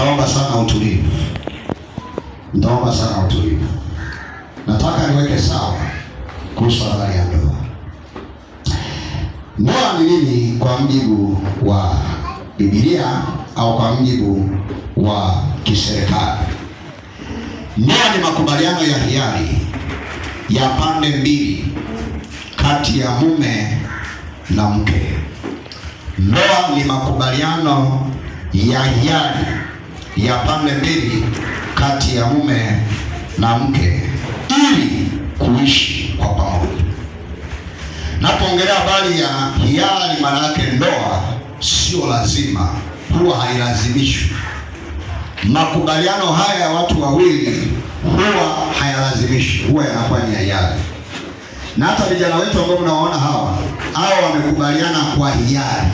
Nitaomba sana utulivu. Nitaomba sana utulivu. Nataka niweke sawa kuhusu habari ya ndoa. Ndoa ni nini kwa mjibu wa Biblia au kwa mjibu wa kiserikali? Ndoa ni makubaliano ya hiari ya pande mbili kati ya mume na mke. Ndoa ni makubaliano ya hiari ya pande mbili kati ya mume na mke ili kuishi kwa pamoja. Napoongelea habari ya hiari, maana yake ndoa sio lazima, huwa hailazimishwi. Makubaliano haya ya watu wawili huwa hayalazimishi, huwa yanakuwa ni hiari. Na hata vijana wetu ambao mnawaona hao wamekubaliana kwa hiari,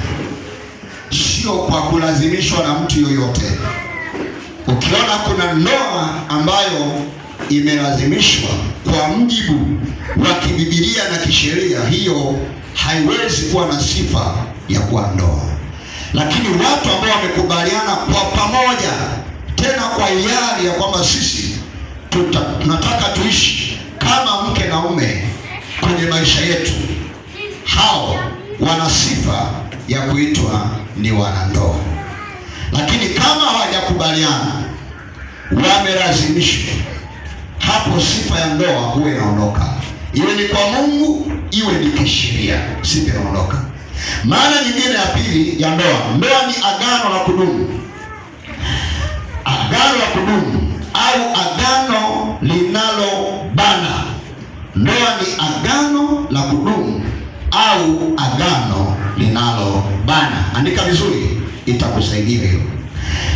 sio kwa kulazimishwa na mtu yoyote. Ukiona kuna ndoa ambayo imelazimishwa kwa mjibu wa kibibilia na kisheria, hiyo haiwezi kuwa na sifa ya kuwa ndoa. Lakini watu ambao wamekubaliana kwa pamoja, tena kwa hiari ya kwamba sisi tunataka tuishi kama mke na mume kwenye maisha yetu, hao wana sifa ya kuitwa ni wanandoa. Lakini kama hawajakubaliana, wamelazimishwa, hapo sifa ya ndoa huwa inaondoka. Iwe ni kwa Mungu, iwe ni kisheria, sifa inaondoka. Maana nyingine ya pili ya ndoa, ndoa ni agano la kudumu. Agano la kudumu au agano linalobana. Ndoa ni agano la kudumu au agano linalobana. Andika vizuri, itakusaidia hiyo.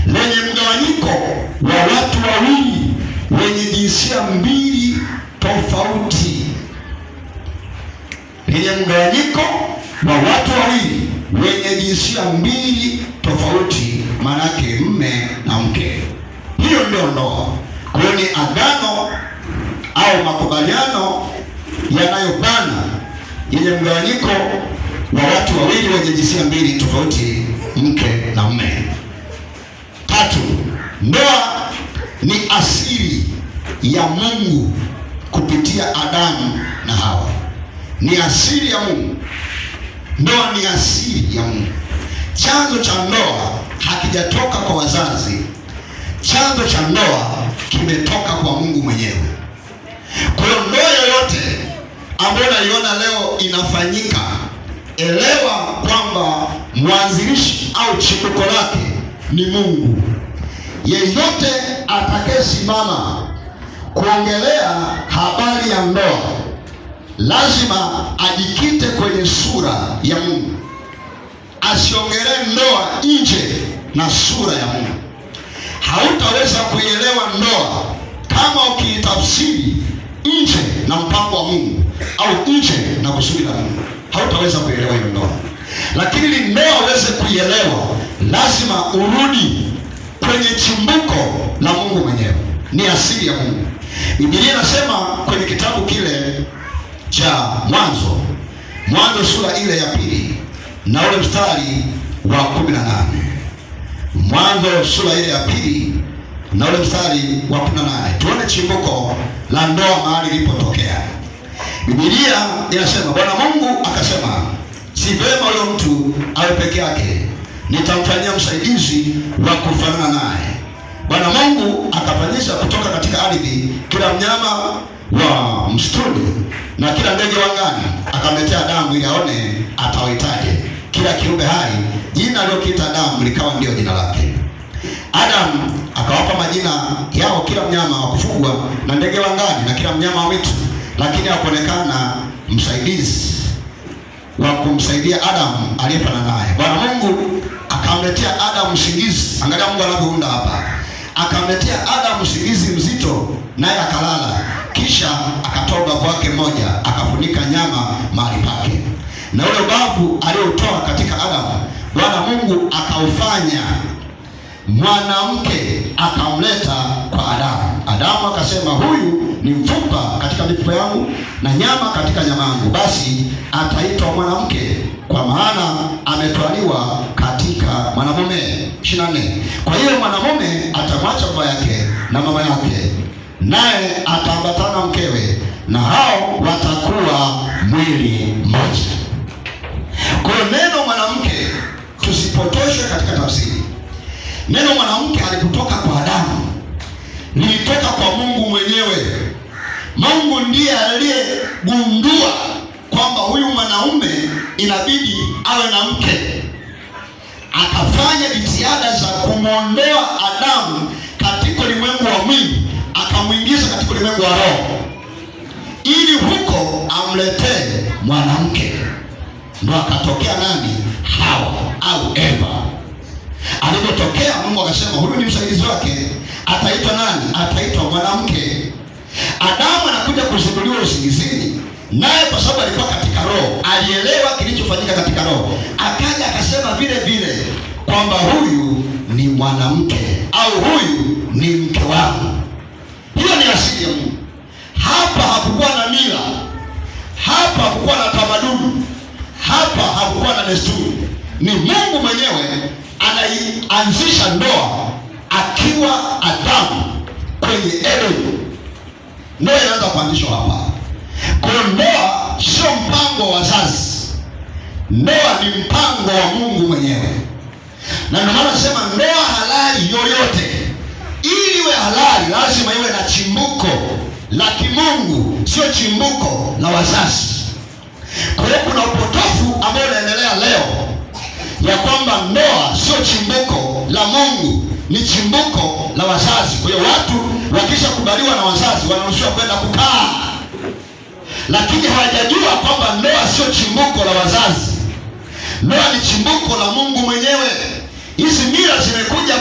Lenye mgawanyiko wa watu wawili wenye jinsia mbili tofauti. Lenye mgawanyiko wa watu wawili wenye jinsia mbili tofauti, manake mme na mke. Hiyo ndio ndoa. Kwa hiyo ni agano au makubaliano yanayobana yenye mgawanyiko wa watu wawili wenye jinsia mbili tofauti, mke na mme. Tatu, ndoa ni asili ya Mungu kupitia Adamu na Hawa. Ni asili ya Mungu. Ndoa ni asili ya Mungu. Chanzo cha ndoa hakijatoka kwa wazazi. Chanzo cha ndoa kimetoka kwa Mungu mwenyewe. Kwa hiyo ndoa yoyote ambayo unaiona leo inafanyika, elewa kwamba mwanzilishi au chimbuko lake ni Mungu. Yeyote atakayesimama kuongelea habari ya ndoa lazima ajikite kwenye sura ya Mungu. Asiongelee ndoa nje na sura ya Mungu. Hautaweza kuielewa ndoa kama ukiitafsiri nje na mpango wa Mungu au nje na kusudi la Mungu. Hautaweza kuielewa hiyo ndoa. Lakini ili ndoa uweze kuielewa, lazima urudi kwenye chimbuko la Mungu mwenyewe. Ni asili ya Mungu. Biblia inasema kwenye kitabu kile cha Mwanzo sura ile ya 2 na ule mstari wa 18. Mwanzo sura ile ya 2 na ule mstari wa 18. Tuone chimbuko la ndoa mahali ilipotokea. Biblia inasema Bwana Mungu akasema, si vema huyo mtu awe peke yake, nitamfanyia msaidizi wa kufanana naye. Bwana Mungu akafanyisha kutoka katika ardhi kila mnyama wa msituni na kila ndege wa angani, akamletea Adamu ili aone atawaitaje kila kiumbe hai. Jina alilokiita Adamu likawa ndio jina lake. Adamu akawapa majina yao kila mnyama wa kufugwa na ndege wa angani na kila mnyama wa mwitu, lakini hakuonekana msaidizi wa kumsaidia Adamu aliyefanana naye. Bwana Mungu akamletea Adamu usingizi. Angalia Mungu anavyounda hapa. Akamletea Adamu usingizi mzito, naye akalala. Kisha akatoa ubavu wake mmoja, akafunika nyama mahali pake, na ule ubavu aliotoa katika Adamu, Bwana Mungu akaufanya mwanamke, akamleta kwa Adamu. Adamu akasema, huyu ni mfupa katika mifupa yangu na nyama katika nyama yangu, basi ataitwa mwanamke, kwa maana ametwaliwa katika mwanamume. 24. Kwa hiyo mwanamume atamwacha baba yake na mama yake, naye ataambatana mkewe, na hao watakuwa mwili mmoja. Kwa hiyo neno mwanamke, tusipotoshwe katika tafsiri. Neno mwanamke halikutoka kwa Adamu, lilitoka kwa Mungu mwenyewe. Mungu ndiye aliyegundua kwamba huyu mwanaume inabidi awe na mke, akafanya jitihada za kumwondoa Adamu katika ulimwengu wa mwili, akamwingiza katika ulimwengu wa roho, ili huko amletee mwanamke. Ndio akatokea nani? Hawa au Eva. Alipotokea, Mungu akasema huyu ni msaidizi wake, ataitwa nani? Ataitwa mwanamke. Adamu anakuja kuzinduliwa usingizini, naye kwa sababu alikuwa katika roho, alielewa kilichofanyika katika roho, akaja akasema vile vile kwamba huyu ni mwanamke au huyu ni mke wangu. Hiyo ni asili ya Mungu. Hapa hakukuwa na mila, hapa hakukuwa na tamaduni, hapa hakukuwa na desturi. Ni Mungu mwenyewe anaianzisha ndoa akiwa Adamu kwenye Edeni. Ndoa inaanza kuanzishwa hapa. Kwa hiyo ndoa sio mpango wa wazazi, ndoa ni mpango wa Mungu mwenyewe. Na ndio maana nasema ndoa halali yoyote, ili iwe halali lazima iwe na chimbuko la kimungu, sio chimbuko la wazazi. Kwa hiyo kuna upotofu ambao unaendelea leo ya kwamba ndoa sio chimbuko la Mungu, ni chimbuko la wazazi. Kwa hiyo watu wakishakubaliwa na wazazi wanaruhusiwa kwenda kukaa, lakini hawajajua kwamba ndoa sio chimbuko la wazazi, ndoa ni chimbuko la Mungu mwenyewe. Hizi mila zimekuja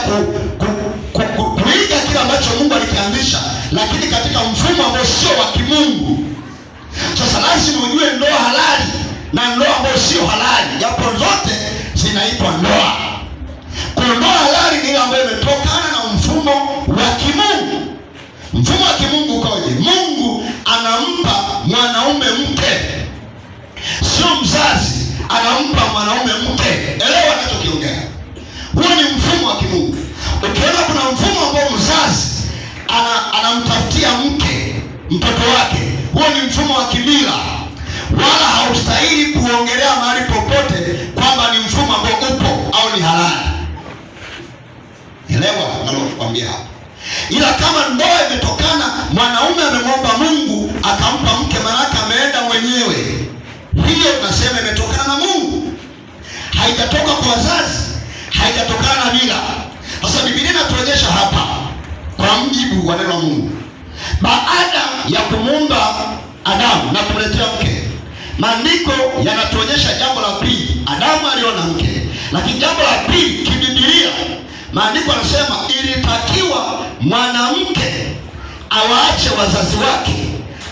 kuiga kile ambacho Mungu alikianzisha, lakini katika mfumo ambao sio wa kimungu. Sasa lazima ujue ndoa halali na ndoa ambayo sio halali, japo zote zinaitwa ndoa. Kwa ndoa halali ni ile ambayo imetokana na mfumo wa kimungu. Mfumo wa kimungu ukoje? Mungu anampa mwanaume mke, sio mzazi anampa mwanaume mke. Elewa ninachokiongea. Huo ni mfumo wa kimungu. Ukiona kuna mfumo ambao mzazi anamtafutia mke mtoto wake, huo ni mfumo wa kimila, wala haustahili kuongelea mahali popote kwamba ni mfumo ambao upo au ni halali. Elewa nalokuambia hapa. Ila kama ndoa imetokana, mwanaume amemwomba Mungu akampa mke, maana ameenda mwenyewe, hiyo tunasema imetokana na Mungu, haijatoka kwa wazazi, haijatokana na mila. Sasa Biblia inatuonyesha hapa kwa mjibu wa neno la Mungu, baada ya kumuumba Adamu na kumletea mke, maandiko yanatuonyesha jambo la pili. Adamu aliona mke, lakini jambo la pili kibibilia, maandiko yanasema ilitakiwa mwanamke awaache wazazi wake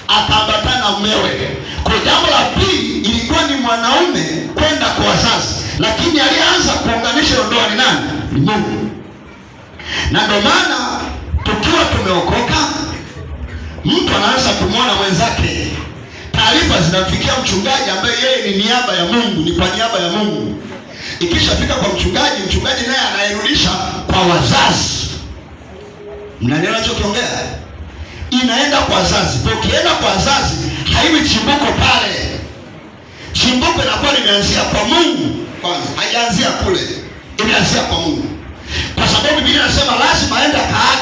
akaambatana na mumewe. Kwa jambo la pili ilikuwa ni mwanaume kwenda kwa wazazi, lakini alianza kuunganisha ndoa ni nani? Ni Mungu. Na ndio maana tukiwa tumeokoka, mtu anaanza kumwona mwenzake, taarifa zinamfikia mchungaji ambaye yeye ni niaba ya Mungu, ni kwa niaba ya Mungu. Ikishafika kwa mchungaji, mchungaji naye anairudisha kwa wazazi. Mnanielewa ninachokiongea? Inaenda kwa wazazi. Kwa ukienda kwa wazazi, haiwi chimbuko pale. Chimbuko inakuwa limeanzia kwa Mungu kwanza, haijaanzia kule, imeanzia kwa Mungu, kwa sababu Biblia inasema lazima aende kaage